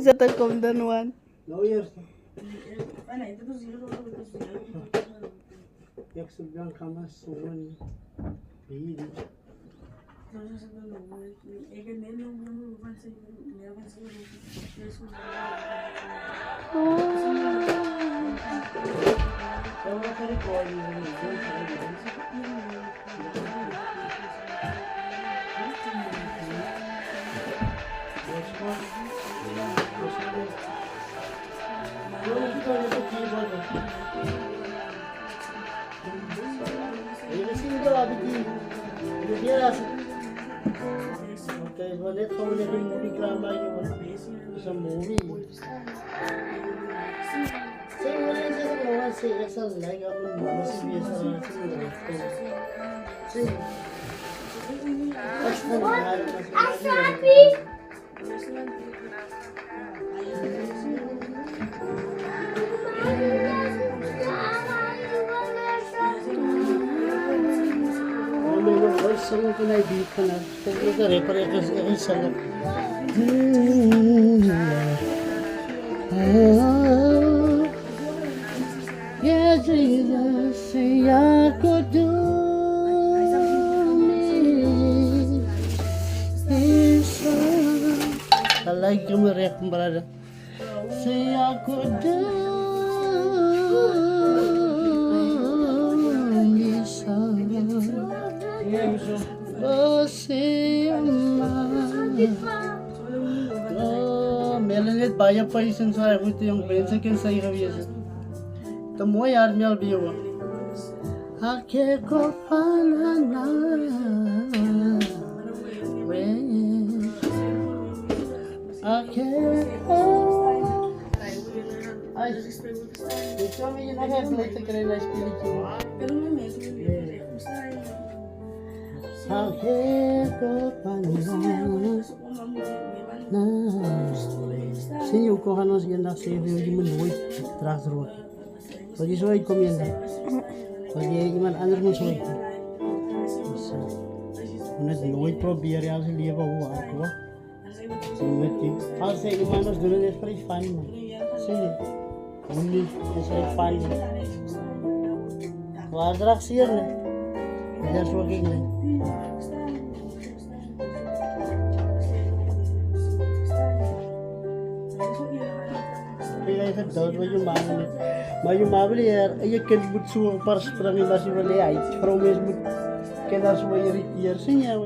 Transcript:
Zat kom dan one. Lawyers. Ano, ito to zero. Yak sebelah kamar suwan. Bili. Kalau tadi kau Okay, well, let's go with the movie drama. It's a movie. Say, what is it? I want to say, it's a leg of a movie. See, what's the Sama ko na i-beat ka na. Thank you ka rin. Pare-pare ka sa lang. Yeah, Jesus, say I could do me. I like you, Maria, brother. Say I could do me some. Você Melanet baya pa isan sa ako ito yung bensa kin sa ikawiasa. Ito mo ay armial biyo. Ake ko pala na ake ko ay ito mo yun nag-play sa kanila spirito. Pero may message Ako Sim, o corra se anda se viu de muito traz rua. Pode jogar comida. Pode ir man andar muito jogar. Unas noite pro biar ya se lieva o arco. Meti. Ah, sei que manos durante es para fan. Sim. Only es fan. Quadrak sir ne. Just working ne. Kaya daw mayu mabli yaar ay ken but su pars prami masi wale ay promise but kenas mo yeri yer sinya